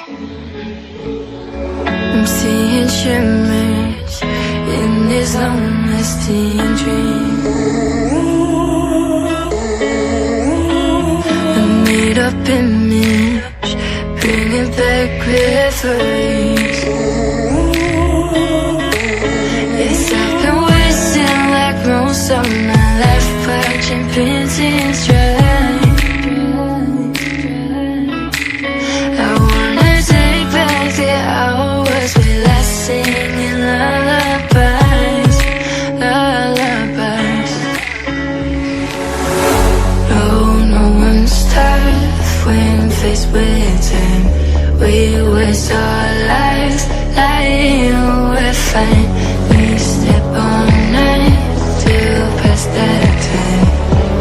I'm seeing shimmers in this honesty and dream. A made up image, bringing back memories. Yes, I've been wasting like most of my life, watching paintings dry. I wanna take back the hours we last singing lullabies, lullabies. No one's tough when faced with time. We waste our lives lying we're fine. We step on night to pass that time.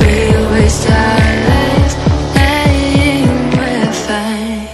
We waste our lives lying we're fine.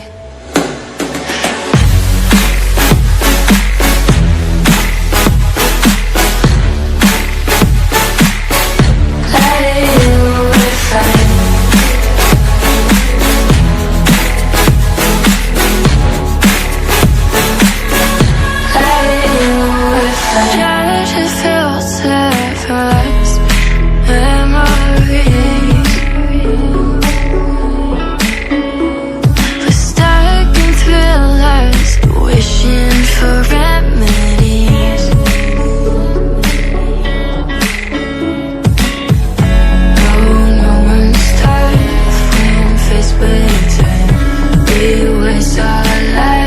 We waste our lives